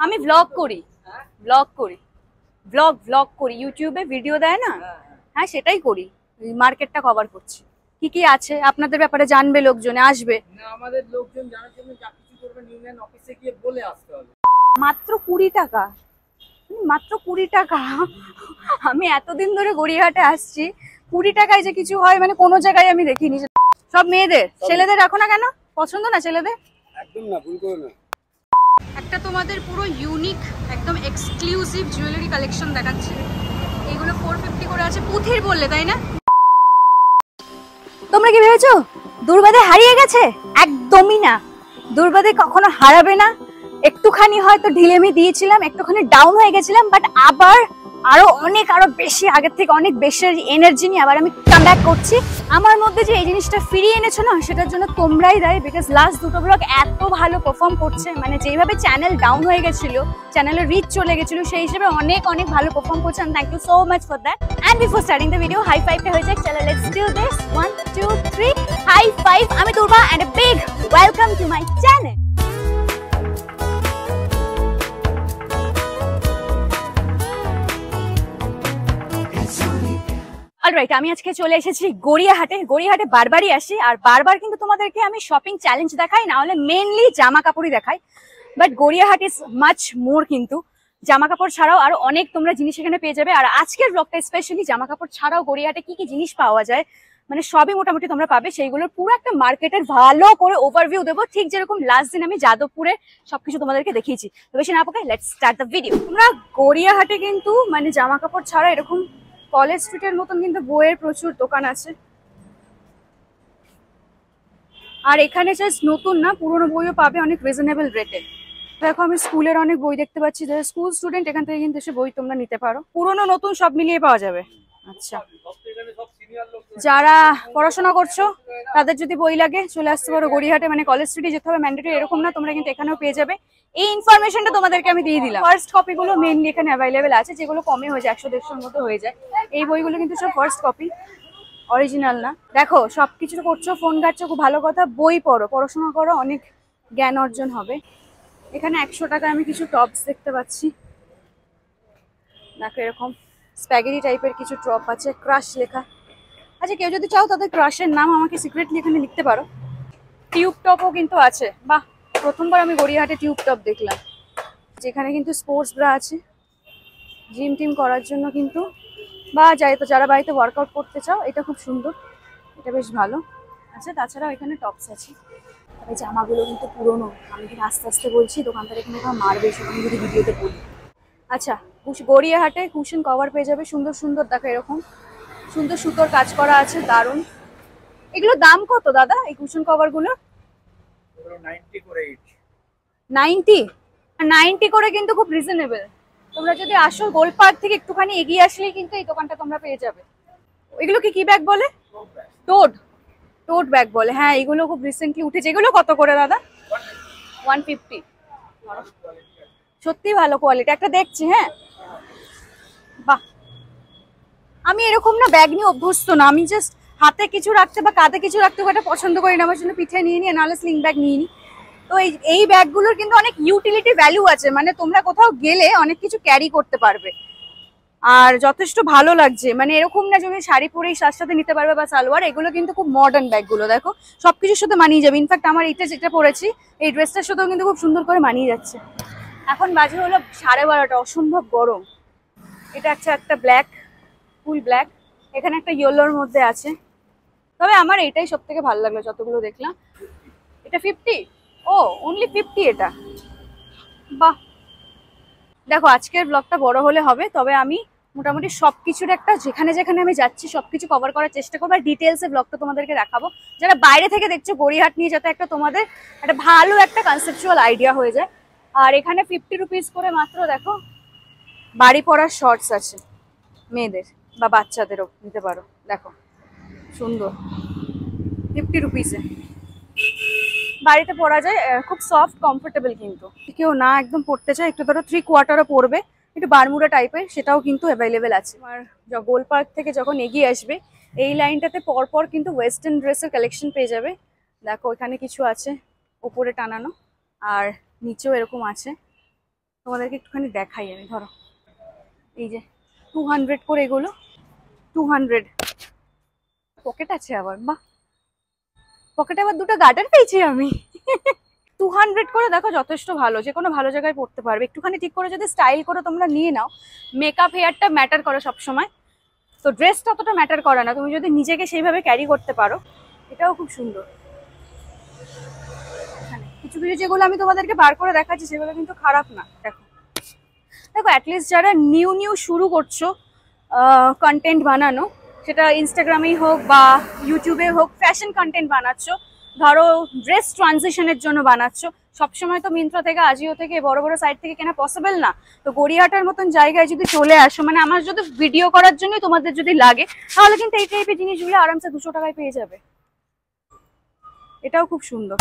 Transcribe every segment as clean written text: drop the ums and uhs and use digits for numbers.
আমি ব্লগ করি, ব্লগ করি ইউটিউবে ভিডিও দেয় না, হ্যাঁ সেটাই করি। মার্কেটটা কভার করছি, কি কি আছে আপনাদের ব্যাপারে জানবে, লোকজনে আসবে না, আমাদের লোকজন জানার জন্য যা কিছু করবেন ইউনিয়ন অফিসে গিয়ে বলে আসতে হবে। মাত্র 20 টাকা, মাত্র 20 টাকা। আমি এতদিন ধরে গড়িয়াহাটে আসছি, 20 টাকায় যে কিছু হয় মানে কোনো জায়গায় আমি দেখিনি। সব মেয়েদের, ছেলেদের রাখো না কেন? পছন্দ না ছেলেদের? একদম না, ভুল করো না। একটা তোমাদের পুরো ইউনিক একদম এক্সক্লুসিভ জুয়েলারি কালেকশন দেখাচ্ছি। এইগুলো 450 করে আছে, পুঁথির বললে তাই না? তোমরা কি ভেবেছো দুর্বাদে হারিয়ে গেছে? একদমই না, দুর্বাদে কখনো হারাবে না। একটুখানি হয়তো ঢিলেমি দিয়েছিলাম, একটুখানি ডাউন হয়ে গেছিলাম, বাট আবার আরো বেশি আগের থেকে অনেক বেশি এনার্জি নিয়ে আবার আমি কামব্যাক করছি। আমার মধ্যে যে এই জিনিসটা ফিরিয়ে এনেছো না, সেটার জন্য তোমরাই দায়ী। বিকজ লাস্ট দুটো ব্লগ এত ভালো পারফর্ম করছে, মানে যেভাবে চ্যানেল ডাউন হয়ে গেছিল, চ্যানেলের রিচ চলে গেছিল, সেই হিসেবে অনেক ভালো পারফর্ম করছে। And thank you so much for that. And before starting the video, high ফাইভটা হয়ে যাক। চলো let's do this. 1 2 3 high five. আমি Durba and a big welcome to my channel. Alright, আমি আজকে চলে এসেছি গড়িয়াহাটে। গড়িয়াহাটে বারবারই আসি, আর বারবার কিন্তু তোমাদেরকে আমি শপিং চ্যালেঞ্জ দেখাই, না হলে মেনলি জামা কাপড়ই দেখাই। But Gariahat is much more. কিন্তু জামা কাপড় ছাড়াও আরো অনেক তোমরা জিনিস এখানে পেয়ে যাবে। আর আজকের ব্লগটা স্পেশালি জামা কাপড় ছাড়াও গড়িয়াহাটে কি কি জিনিস পাওয়া যায়, মানে সবই মোটামুটি তোমরা পাবে। সেইগুলোর পুরো একটা মার্কেটের ভালো করে ওভারভিউ দেবো, ঠিক যেরকম লাস্ট দিন আমি যাদবপুরে সবকিছু তোমাদেরকে দেখিয়েছি। তো বেশি না পাকে, লেটস স্টার্ট দ্য ভিডিও। তোমরা গড়িয়াহাটে কিন্তু মানে জামা কাপড় ছাড়া এরকম কলেজ স্ট্রিটের মতন কিন্তু বইয়ের প্রচুর দোকান আছে। আর এখানে জাস্ট নতুন না, পুরোনো বইও পাবে অনেক রিজনেবল রেটে। দেখো আমি স্কুলের অনেক বই দেখতে পাচ্ছি, যারা স্কুল স্টুডেন্ট এখান থেকে কিন্তু এসে বই তোমরা নিতে পারো, পুরোনো নতুন সব মিলিয়ে পাওয়া যাবে। আচ্ছা, যারা পড়াশোনা করছো তাদের যদি বই লাগে চলে আসতে পারো গড়িয়াহাটে। মানে কলেজ স্ট্রিটে যেতে হবে ম্যান্ডেটরি এরকম না, তোমরা কিন্তু এখানেও পেয়ে যাবে। এই ইনফরমেশনটা তোমাদেরকে আমি দিয়ে দিলাম। ফার্স্ট কপি গুলো মেইনলি এখানে অ্যাভেলেবেল আছে, যেগুলো কমে হয়ে যায়, 100-150 মতো হয়ে যায়। এই বইগুলো কিন্তু সব ফার্স্ট কপি, অরিজিনাল না। দেখো সবকিছু করছো, ফোন ঘাটছো, খুব ভালো কথা। বই পড়ো, পড়াশোনা করো, অনেক জ্ঞান অর্জন হবে। এখানে 100 টাকায় আমি কিছু টপস দেখতে পাচ্ছি। দেখো এরকম স্প্যাগেটি টাইপের কিছু টপ আছে, ক্রাশ লেখা। আচ্ছা, কেউ যদি চাও তাদের ক্রাশের নাম আমাকে সিক্রেটলি এখানে লিখতে পারো। টিউব টপও কিন্তু আছে। বাহ, প্রথমবার আমি গড়িয়াহাটে টিউব টপ দেখলাম। যেখানে কিন্তু স্পোর্টস ব্রা আছে, জিম টিম করার জন্য কিন্তু, বা যারা বাড়িতে ওয়ার্কআউট করতে চাও, এটা খুব সুন্দর, এটা বেশ ভালো। আচ্ছা, তাছাড়াও এখানে টপস আছে। তবে জামাগুলো কিন্তু পুরোনো, আমি কিন্তু আস্তে আস্তে বলছি, দোকানদার এখানে মারবে সেখানে যদি ভিডিওতে বলি। আচ্ছা, গড়িয়াহাটে কুশন কভার পেয়ে যাবে সুন্দর সুন্দর। দেখো এরকম সুন্দর সুতোর কাজ করা আছে, দারুণ। এগুলো দাম কত দাদা, এই কুশন কভার গুলো? 90 করে ইচ। 90 করে কিন্তু খুব রিজনেবল। তোমরা যদি আসো গোল্ড পার্ক থেকে একটুখানি এগিয়ে আসলেই কিন্তু এই দোকানটা তোমরা পেয়ে যাবে। এগুলো কি ব্যাগ বলে? টোট ব্যাগ বলে, হ্যাঁ। এগুলো খুব রিসেন্টলি উঠেছে। এগুলো কত করে দাদা? 150। সত্যি ভালো কোয়ালিটি। একটা দেখছি, হ্যাঁ। বাহ, আমি এরকম না ব্যাগ নিয়ে অভ্যস্ত না। আমি জাস্ট হাতে কিছু রাখতে বা কাঁধে কিছু রাখতে খুব একটা পছন্দ করি না। আমার জন্য পিঠে নিয়ে নিয়ে, নাহলে স্লিং ব্যাগ নিয়ে নিই। তো এই ব্যাগগুলোর কিন্তু অনেক ইউটিলিটি ভ্যালু আছে, মানে তোমরা কোথাও গেলে অনেক কিছু ক্যারি করতে পারবে। আর যথেষ্ট ভালো লাগছে, মানে এরকম না যে শাড়ি পরেই সাথে নিতে পারবে বা সালোয়ার। এগুলো কিন্তু খুব মডার্ন ব্যাগগুলো, দেখো সবকিছুর সাথে মানিয়ে যাবে। ইনফ্যাক্ট আমার এটা যেটা পরেছি, এই ড্রেসটার সাথেও কিন্তু খুব সুন্দর করে মানিয়ে যাচ্ছে। এখন বাজে হলো 12:30, অসম্ভব গরম। এটা একটা ব্ল্যাক, ফুল ব্ল্যাক, এখানে একটা ইয়েলোর মধ্যে আছে। তবে আমার এটাই সব থেকে ভালো লাগলো যতগুলো দেখলাম। এটা 50? ও, অনলি 50 এটা? বাহ। দেখো আজকের ব্লগটা বড় হলে হবে, তবে আমি মোটামুটি সবকিছুর একটা, যেখানে যেখানে আমি যাচ্ছি সবকিছু কভার করার চেষ্টা করবো। আর ডিটেলসে ব্লগটা তোমাদেরকে দেখাবো, যারা বাইরে থেকে দেখছো গড়িয়াহাট নিয়ে, যাতে একটা তোমাদের একটা ভালো একটা কনসেপচুয়াল আইডিয়া হয়ে যায়। আর এখানে 50 রুপিস করে মাত্র। দেখো বাড়ি পরার শর্টস আছে, মেয়েদের বা বাচ্চাদেরও নিতে পারো। দেখো সুন্দর, 50 রুপিসে বাড়িতে পরা যায়, খুব সফট কমফোর্টেবল। কিন্তু কেউ না একদম পরতে চায়, একটু ধরো 3/4 পরবে, একটু বারমুডা টাইপের, সেটাও কিন্তু অ্যাভেলেবেল আছে। আর গোল পার্ক থেকে যখন এগিয়ে আসবে, এই লাইনটাতে পরপর কিন্তু ওয়েস্টার্ন ড্রেসের কালেকশন পেয়ে যাবে। দেখো এখানে কিছু আছে উপরে টানানো, আর নিচেও এরকম আছে, তোমাদেরকে একটুখানি দেখাই আমি। ধরো এই যে 200 করে এগুলো, 200। পকেট আছে আবার, বাহ, পকেটে আবার দুটো গার্ডার পেয়েছি আমি। 200 করে দেখো, যথেষ্ট ভালো, যে কোনো ভালো জায়গায় পড়তে পারবে। একটুখানি ঠিক করে যদি স্টাইল করে তোমরা নিয়ে নাও, মেকআপ হেয়ারটা ম্যাটার করে সবসময়, তো ড্রেসটা অতটা ম্যাটার করে না, তুমি যদি নিজেকে সেইভাবে ক্যারি করতে পারো। এটাও খুব সুন্দর। কিছু কিছু যেগুলো আমি তোমাদেরকে বার করে দেখাচ্ছি সেগুলো কিন্তু খারাপ না। দেখো দেখো, অ্যাটলিস্ট যারা নিউ নিউ শুরু করছো কন্টেন্ট বানানো, সেটা ইনস্টাগ্রামেই হোক বা ইউটিউবে হোক, ফ্যাশন কন্টেন্ট বানাচ্ছ, ধরো ড্রেস ট্রানজিশনের জন্য বানাচ্ছ, সবসময় তো মিন্ত্রা থেকে, আজিও থেকে, বড় বড় সাইট থেকে কেনা পসিবল না। তো গড়িয়াহাটার মতন জায়গায় যদি চলে আসো, মানে আমার যদি ভিডিও করার জন্যই তোমাদের যদি লাগে, তাহলে কিন্তু এই টাইপের জিনিসগুলো আরামসে 200 টাকায় পেয়ে যাবে। এটাও খুব সুন্দর।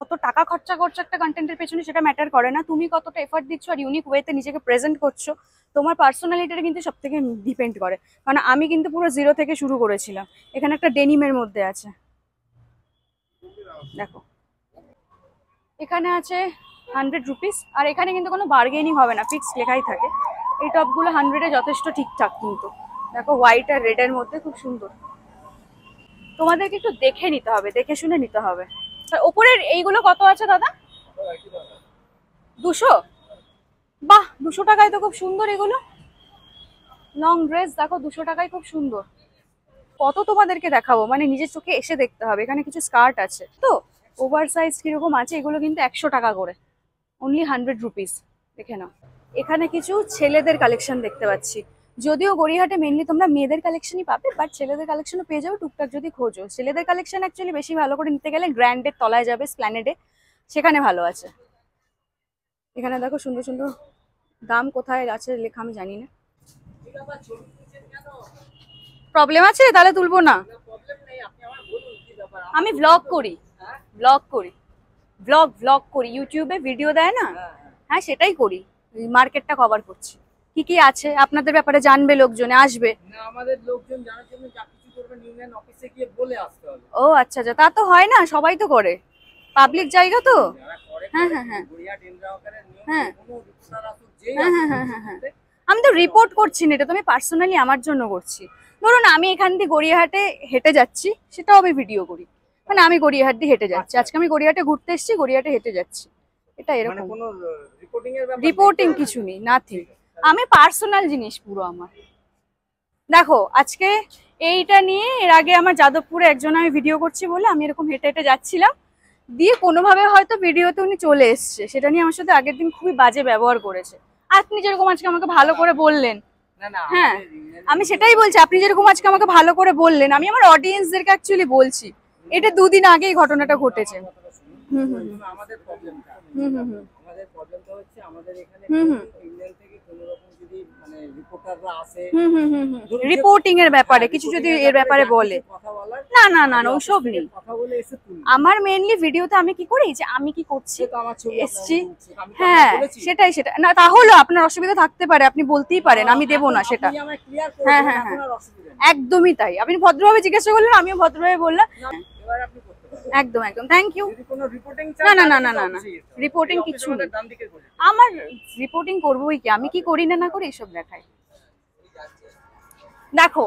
কত টাকা খরচা করছো একটা কন্টেন্টের পেছনে সেটা ম্যাটার করে না, তুমি কতটা এফর্ট দিচ্ছ আর ইউনিক ওয়েতে নিজেকে প্রেজেন্ট করছো, তোমার পার্সোনালিটিটা কিন্তু সব থেকে ডিপেন্ড করে। কারণ আমি কিন্তু পুরো জিরো থেকে শুরু করেছিলাম। এখানে একটা ডেনিমের মধ্যে আছে, দেখো এখানে আছে 100 রুপিস, আর এখানে কিন্তু কোনো বার্গেনিং হবে না, ফিক্স লেখাই থাকে। এই টপগুলো 100-এ যথেষ্ট ঠিকঠাক কিন্তু। দেখো হোয়াইট আর রেড এর মধ্যে খুব সুন্দর। তোমাদেরকে একটু দেখে নিতে হবে, দেখে শুনে নিতে হবে। ওপরের এইগুলো কত আছে দাদা? 200? বাহ, 200 টাকায় তো খুব সুন্দর এগুলো। লং ড্রেস দেখো 200 টাকায় খুব সুন্দর। কত তোমাদেরকে দেখাবো, মানে নিজের চোখে এসে দেখতে হবে। এখানে কিছু স্কার্ট আছে তো, ওভার সাইজ কিরকম আছে, এগুলো কিন্তু 100 টাকা করে, অনলি 100 রুপিস। দেখে নাও। এখানে কিছু ছেলেদের কালেকশন দেখতে পাচ্ছি, যদিও গড়িয়াহাটে মেনলি তোমরা মেয়েদের কালেকশনই পাবে, বাট ছেলেদের কালেকশনও পেয়ে যাবে টুকটাক যদি খোঁজো। ছেলেদের কালেকশন অ্যাকচুয়ালি বেশি ভালো করে নিতে গেলে গ্র্যান্ডের তলায় যাবে, স্প্ল্যানেডে, সেখানে ভালো আছে। এখানে দেখো সুন্দর সুন্দর, দাম কোথায় আছে লেখা আমি জানি না। প্রবলেম আছে তাহলে তুলবো না। আমি ব্লগ করি, ব্লগ করি ইউটিউবে, ভিডিও দেয় না, হ্যাঁ সেটাই করি। মার্কেটটা কভার করছি, কি কি আছে আপনাদের ব্যাপারে জানবে লোকজনে, আসবে না, আমাদের লোকজন জানার জন্য যা কিছু করবে ইউনিয়ন অফিসে গিয়ে বলে আসতে হবে। ও আচ্ছা আচ্ছা, তা তো হয় না, সবাই তো করে, পাবলিক জায়গা তো। হ্যাঁ হ্যাঁ হ্যাঁ হ্যাঁ হ্যাঁ হ্যাঁ হ্যাঁ হ্যাঁ হ্যাঁ। আমি তো রিপোর্ট করছি না, এটা তো আমি পার্সোনালি আমার জন্য করছি। ধরুন আমি এখান দিয়ে গড়িয়াহাটে হেঁটে যাচ্ছি, সেটাও আমি ভিডিও করি, মানে আমি গড়িয়াহাট দিয়ে হেঁটে যাচ্ছি, আজকে আমি গড়িয়াহাটে ঘুরতে এসেছি, গড়িয়াহাটে হেঁটে যাচ্ছি, এটা এরকম। রিপোর্টিং কিছু নেই, নাথিং। আমি পার্সোনাল জিনিস পুরো আমার। দেখো আজকে এইটা নিয়ে, এর আগে আমার যাদবপুরে একজন আমি ভিডিও করছি বলে আমি এরকম হেঁটে হেঁটে যাচ্ছিলাম, দিয়ে কোনোভাবে হয়তো ভিডিওতে উনি চলে এসছে, সেটা নিয়ে আমার সাথে আগের দিন খুবই বাজে ব্যবহার করেছে। আপনি যেরকম আজকে আমাকে ভালো করে বললেন, হ্যাঁ আমি সেটাই বলছি, আপনি যেরকম আজকে আমাকে ভালো করে বললেন, আমি আমার অডিয়েন্সদেরকে অ্যাকচুয়ালি বলছি, এটা 2 দিন আগেই ঘটনাটা ঘটেছে। হুম হুম আমাদের প্রবলেমটা হুম হুম হুম আমাদের প্রবলেমটা হচ্ছে আমাদের এখানে হুম হুম ইউনিয়ন থেকে কোনো রকম যদি মানে রিপোর্টাররা আসে, হুম হুম হুম হুম, রিপোর্টিং এর ব্যাপারে কিছু যদি এর ব্যাপারে বলে, কথা বলার, না না না না ওইসব নেই। কথা বলে এসে তুলবে। আমার মেইনলি ভিডিওতে আমি কি করি, যে আমি কি করছি, সে তো আমার ছবি এসছি, আমি তো হ্যাঁ বলেছি। সেটাই সেটা না, তাহলে আপনার অসুবিধা থাকতে পারে, আপনি বলতেই পারেন, আমি দেবো না সেটা। আপনি আমায় ক্লিয়ার করে হ্যাঁ দিন, হ্যাঁ এখন হ্যাঁ, আর অসুবিধা নেই। একদমই তাই, আপনি ভদ্রভাবে জিজ্ঞাসা করলেন, আমিও ভদ্রভাবে বললাম। না, এবার আপনি করতে পারেন। একদম একদম, থ্যাংক ইউ। যদি কোনো রিপোর্টিং না না না না না না, রিপোর্টিং কিছু নেই, ডান দিকে করে। আমার রিপোর্টিং করবোই কি, আমি কি করি না না করি এসব দেখাই। দেখো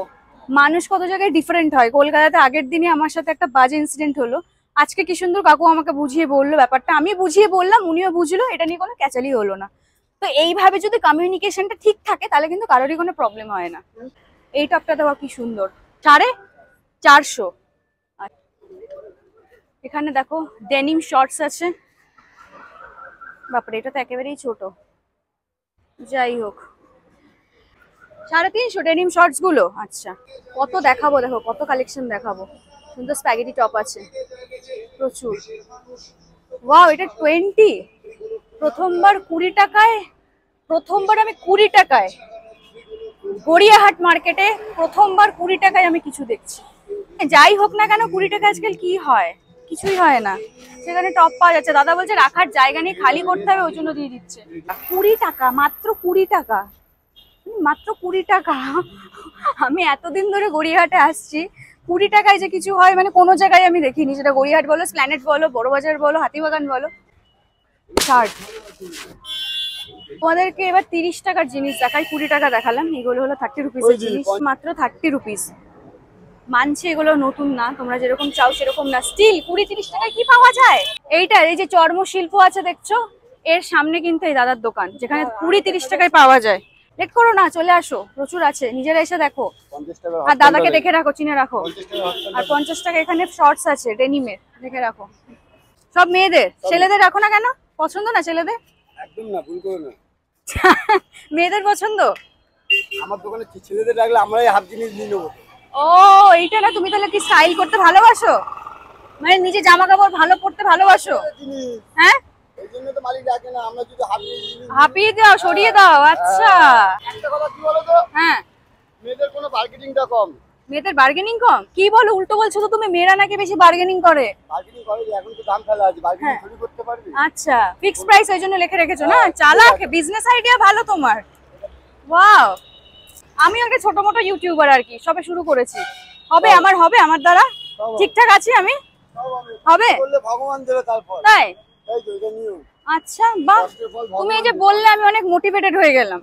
মানুষ কত জায়গায় ডিফারেন্ট হয়। কলকাতাতে আগের দিনে আমার সাথে একটা বাজে ইনসিডেন্ট হলো, আজকে কি সুন্দর কাকু আমাকে বুঝিয়ে বললো ব্যাপারটা, আমি বুঝিয়ে বললাম, উনিও বুঝলো, এটা নিয়ে কোনো ক্যাচালি হলো না। তো এইভাবে যদি কমিউনিকেশনটা ঠিক থাকে তাহলে কিন্তু কারোরই কোনো প্রবলেম হয় না। এই টপটা দেখো কি সুন্দর, 450। এখানে দেখো ডেনিম শর্টস আছে, বাপরে এটা তো একেবারেই ছোট, যাই হোক 350 ডেনিম শর্টস গুলো। আচ্ছা কত দেখাবো, দেখো কত কালেকশন দেখাবো। সুন্দর স্প্যাগেটি টপ আছে প্রচুর। ওয়াও, এটা 20, প্রথমবার 20 টাকায়, প্রথমবার আমি 20 টাকায় গড়িয়াহাট মার্কেটে প্রথমবার 20 টাকায় আমি কিছু দেখছি। যাই হোক না কেন 20 টাকা আজকাল কি হয়, কিছুই হয় না। সেখানে টপ পাওয়া যাচ্ছে, দাদা বলছে রাখার জায়গা নেই, খালি করতে হবে, ওই জন্য দিয়ে দিচ্ছে। 20 টাকা, মাত্র 20 টাকা, মাত্র 20 টাকা। আমি এতদিন ধরে গড়িয়াহাটে আসছি, 20 টাকায় যে কিছু হয় মানে কোনো জায়গায় আমি দেখিনি, সেটা গড়িয়াহাট বলো, স্প্ল্যানেট বলো, বড়বাজার বলো, হাতিবাগান বলো। শার্ট। তোমাদেরকে এবার 30 টাকার জিনিস দেখাই, 20 টাকা দেখালাম, এগুলো হলো 30 রুপিসের জিনিস, মাত্র 30 রুপিস। মানছি এগুলো নতুন না, তোমরা যেরকম চাও সেরকম না, স্টিল 20-30 টাকায় কি পাওয়া যায়। এইটার এই যে চর্ম শিল্প আছে দেখছো, এর সামনে কিন্তু এই দাদার দোকান, যেখানে 20-30 টাকায় পাওয়া যায়। লেট করো না, চলে আসো, প্রচুর আছে, নিজেরা এসে দেখো। আর দাদাকে দেখে রাখো, চিনে রাখো। আর 50 টাকা এখানে শর্টস আছে ডেনিমের, দেখে রাখো। সব মেয়েদের, ছেলেদের রাখো না কেন? পছন্দ না ছেলেদের? একদম না, ভুল করো না। মেয়েদের পছন্দ? আমার দোকানে ছেলেদের রাখলে আমরাই হাফ জিনিস নিয়ে নেবো। ও এইটা না, তুমি তাহলে কি স্টাইল করতে ভালোবাসো, মানে নিজে জামা কাপড় ভালো পরতে ভালোবাসো? হ্যাঁ, এই জন্য তো মালিক রাখে না, আমরা যদি হাঁপিয়ে দাও, সরিয়ে দাও। আচ্ছা, একটা কথা কি বলো তো, হ্যাঁ, মেয়েদের কোনো বার্গেনিংটা কম। মেয়েদের বার্গেনিং কম? কি বলো, উল্টো বলছো তো তুমি, মেয়েরা নাকি বেশি বার্গেনিং করে। বার্গেনিং করে, এখন তো দাম ফেলা আছে, বার্গেনিং থোড়ি করতে পারবে। আচ্ছা, ফিক্সড প্রাইস ওই জন্য লিখে রেখেছো না? চালাক, বিজনেস আইডিয়া ভালো তোমার। ওয়াও, আমি একটা ছোট মোটো ইউটিউবার আর কি, সবে শুরু করেছি। হবে আমার, হবে আমার দ্বারা, ঠিকঠাক আছি আমি, হবে বললে ভগবান দেবে তারপর। তাই? এই তো এটা নিও। আচ্ছা, বাহ, তুমি এই যে বললে আমি অনেক মোটিভেটেড হয়ে গেলাম।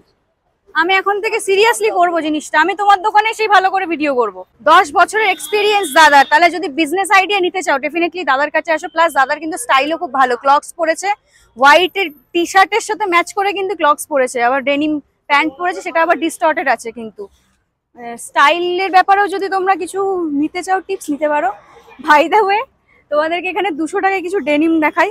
আমি এখন থেকে সিরিয়াসলি করবো জিনিসটা, আমি তোমার দোকানে এসেই ভালো করে ভিডিও করব। 10 বছরের এক্সপিরিয়েন্স দাদার, তাহলে যদি বিজনেস আইডিয়া নিতে চাও ডেফিনেটলি দাদার কাছে আসো। প্লাস দাদার কিন্তু স্টাইলও খুব ভালো, ক্লক্স পরেছে, হোয়াইটের টি শার্টের সাথে ম্যাচ করে কিন্তু ক্লক্স পরেছে, আবার ডেনিম প্যান্ট পরেছে, সেটা আবার ডিস্টর্টেড আছে। কিন্তু স্টাইলের ব্যাপারেও যদি তোমরা কিছু নিতে চাও, টিপস নিতে পারো। বাই দ্য ওয়ে, তোমাদেরকে এখানে 200 টাকায় কিছু ডেনিম দেখাই,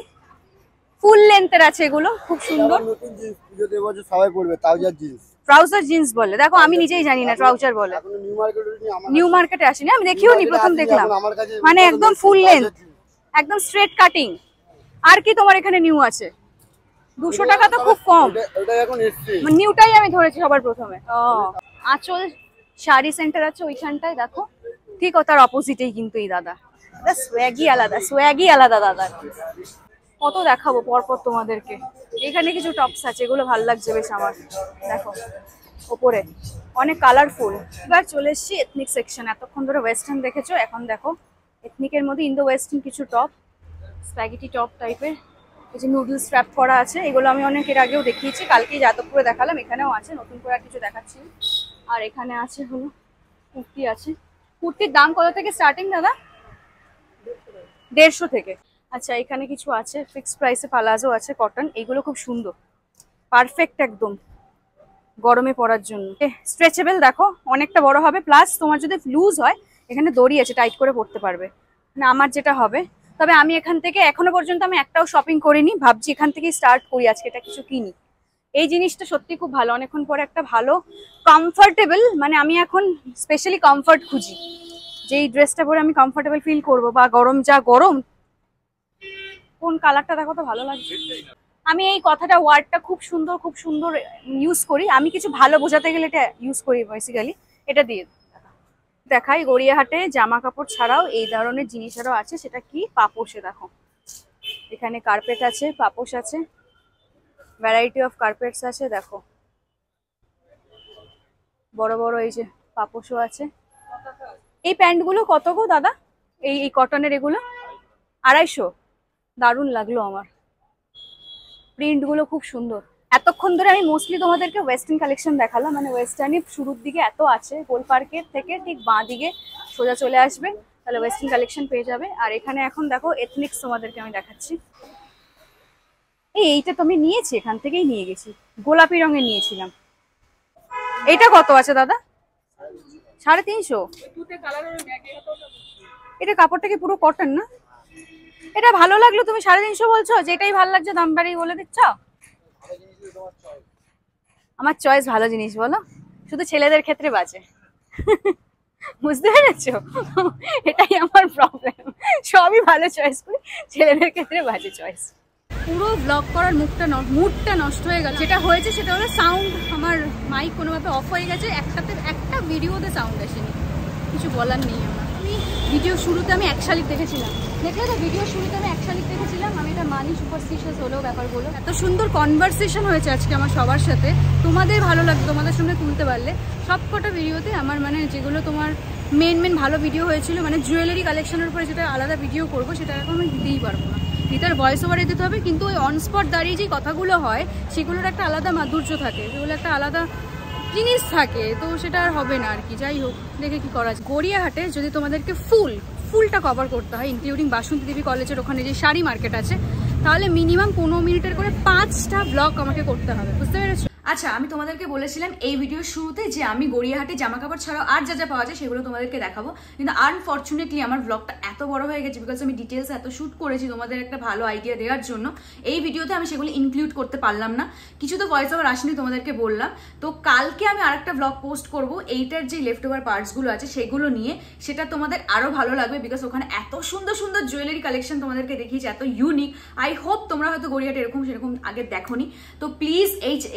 ফুল লেন্থের আছে, এগুলো খুব সুন্দর। নতুন জিন্স পুজোতে এবছর সবাই পরবে, ট্রাউজার জিন্স। ট্রাউজার জিন্স বলে, দেখো আমি নিজেই জানি না ট্রাউজার বলে। এখন নিউ মার্কেটে নি, আমার নিউ মার্কেটে আসেনি, আমি দেখিও নি, প্রথম দেখলাম। আমার কাছে মানে একদম ফুল লেন্থ, একদম স্ট্রেট কাটিং। আর কি তোমার এখানে নিউ আছে? 200 টাকা তো খুব কম। ওটা এখন এসছে, নিউটাই আমি ধরেছি সবার প্রথমে। ও, আঁচল শাড়ি সেন্টার আছে ওইখানটায়, দেখো ঠিক ও তার অপোজিটেই কিন্তু এই দাদা। সোয়াগি আলাদা, সোয়াগি আলাদা দাদা। কত দেখাবো পরপর তোমাদেরকে। এখানে কিছু টপস আছে, এগুলো ভালো লাগছে বেশ আমার, দেখো ওপরে অনেক কালারফুল। এবার চলে এসেছি এথনিক সেকশন। এতক্ষণ ধরে ওয়েস্টার্ন দেখেছো, এখন দেখো এথনিকের মধ্যে ইন্দো ওয়েস্টার্ন কিছু টপ, স্প্যাগেটি টপ টাইপের। এই যে নুডলস স্ট্র্যাপ করা আছে, এগুলো আমি অনেক এর আগেও দেখিয়েছি, কালকেই যাদবপুরে দেখালাম, এখানেও আছে, নতুন করে আর কিছু দেখাচ্ছি। আর এখানে আছে হলো কুর্তি আছে। কুর্তির দাম কত থেকে স্টার্টিং দাদা? 150 থেকে। আচ্ছা, এখানে কিছু আছে ফিক্সড প্রাইসে, পালাজো আছে কটন, এইগুলো খুব সুন্দর, পারফেক্ট একদম গরমে পরার জন্য। স্ট্রেচেবল, দেখো অনেকটা বড় হবে, প্লাস তোমার যদি লুজ হয় এখানে দড়ি আছে, টাইট করে পরতে পারবে না, আমার যেটা হবে। তবে আমি এখান থেকে এখনো পর্যন্ত আমি একটাও শপিং করিনি, ভাবছি এখান থেকেই স্টার্ট করি, আজকে এটা কিছু কিনি। এই জিনিসটা সত্যি খুব ভালো, অনেকক্ষণ পরে একটা ভালো কমফোর্টেবল, মানে আমি এখন স্পেশালি কমফোর্ট খুঁজি, যে এই ড্রেসটা পরে আমি কমফোর্টেবল ফিল করবো, বা গরম যা গরম। কোন কালারটা দেখো তো ভালো লাগছে। আমি এই কথাটা, ওয়ার্ডটা খুব সুন্দর ইউজ করি, আমি কিছু ভালো বোঝাতে গেলে এটা ইউজ করি বেসিক্যালি। এটা দিয়ে দেখাই, গড়িয়াহাটে জামা কাপড় ছাড়াও এই ধরনের জিনিসেরও আছে। সেটা কি? পাপোশে, দেখো এখানে কার্পেট আছে, পাপোশ আছে, ভ্যারাইটি অফ কার্পেটস আছে, দেখো বড় বড় এই যে পাপোশও আছে। এই প্যান্টগুলো কত গো দাদা? এই কটনের এগুলো 250। দারুণ লাগলো আমার, প্রিন্টগুলো খুব সুন্দর। এতক্ষণ ধরে আমি মোস্টলি তোমাদেরকে ওয়েস্টার্ন কালেকশন দেখালাম, মানে ওয়েস্টার্নই শুরুর দিকে এত আছে, গোল পার্কের থেকে ঠিক বাঁ দিকে সোজা চলে আসবে, তাহলে ওয়েস্টার্ন কালেকশন পেয়ে যাবে। আর এখানে এখন দেখো এথনিক্স তোমাদেরকে আমি দেখাচ্ছি। এইটা তো আমি নিয়েছি, এখান থেকেই নিয়ে গেছি, গোলাপি রঙের নিয়েছিলাম। এটা কত আছে দাদা? 350। এটা কাপড়টা কি পুরো কটন না? এটা ভালো লাগলো, তুমি 350 বলছো, যেটাই ভালো লাগছে দাম বাড়িয়ে বলে দিচ্ছ। আমার চয়েস ভালো জিনিস বলো, শুধু ছেলেদের ক্ষেত্রে বাজে, বুঝতে পেরেছো? এটাই আমার প্রবলেম, সবই ভালো চয়েস করি, ছেলেদের ক্ষেত্রে বাজে চয়েস। পুরো ব্লগ করার মুডটা নষ্ট হয়ে গেল। যেটা হয়েছে সেটা হলো সাউন্ড, আমার মাইক কোনোভাবে অফ হয়ে গেছে, একটা ভিডিওতে সাউন্ড আসেনি, কিছু বলার নেই আমার। ভিডিও শুরুতে আমি 1 শালিক দেখেছিলাম, দেখলে তো ভিডিও শুরুতে আমি 1 শালিক দেখেছিলাম। আমি এটা মানি, সুপারস্টিশিয়াস হলেও ব্যাপারগুলো। এত সুন্দর কনভারসেশন হয়েছে আজকে আমার সবার সাথে, তোমাদের ভালো লাগবে, তোমাদের সামনে তুলতে পারলে। সবকটা ভিডিওতে আমার মানে যেগুলো তোমার মেন ভালো ভিডিও হয়েছিল, মানে জুয়েলারি কালেকশনের উপরে যেটা আলাদা ভিডিও করবো, সেটা এখন আমি দিতেই পারবো না। রিতার ভয়েস ওভারে দিতে হবে, কিন্তু ওই অন স্পট দাঁড়িয়ে যে কথাগুলো হয় সেগুলোর একটা আলাদা মাধুর্য থাকে, সেগুলো একটা আলাদা জিনিস থাকে, তো সেটা আর হবে না আর কি। যাই হোক, দেখে কি করা যায়। গড়িয়াহাটে যদি তোমাদেরকে ফুলটা কভার করতে হয়, ইনক্লুডিং বাসন্তী দেবী কলেজের ওখানে যে শাড়ি মার্কেট আছে, তাহলে মিনিমাম 15 মিনিটের করে 5টা ব্লগ আমাকে করতে হবে, বুঝতে পেরেছো? আচ্ছা, আমি তোমাদেরকে বলেছিলাম এই ভিডিওর শুরুতে যে আমি গড়িয়াহাটে জামা কাপড় ছাড়াও আর যা যা পাওয়া যায় সেগুলো তোমাদেরকে দেখাবো, কিন্তু আনফর্চুনেটলি আমার ব্লগটা এত বড় হয়ে গেছে, বিকজ আমি ডিটেলস এত শ্যুট করেছি তোমাদের একটা ভালো আইডিয়া দেওয়ার জন্য। এই ভিডিওতে আমি সেগুলো ইনক্লুড করতে পারলাম না, কিছু তো ভয়েস ওভার আসেনি তোমাদেরকে বললাম। তো কালকে আমি আরেকটা ব্লগ পোস্ট করব এইটার যে লেফট ওভার পার্টসগুলো আছে সেগুলো নিয়ে, সেটা তোমাদের আরো ভালো লাগবে, বিকজ ওখানে এত সুন্দর সুন্দর জুয়েলারি কালেকশন তোমাদেরকে দেখিয়েছি, এত ইউনিক। আই হোপ তোমরা হয়তো গড়িয়াহাটে এরকম সেরকম আগে দেখোনি। তো প্লিজ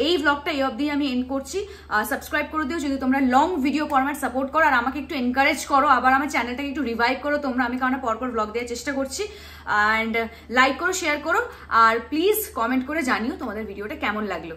এই ব্লগটা এই অবধি আমি এন্ড করছি। সাবস্ক্রাইব করে দিও যদি তোমরা লং ভিডিও ফরম্যাট সাপোর্ট করো, আর আমাকে একটু এনকারেজ করো, আবার আমার চ্যানেলটাকে একটু রিভাইভ করো তোমরা, আমি কারণ পরপর ব্লগ দেওয়ার চেষ্টা করছি। অ্যান্ড লাইক করো, শেয়ার করো, আর প্লিজ কমেন্ট করে জানিও তোমাদের ভিডিওটা কেমন লাগলো।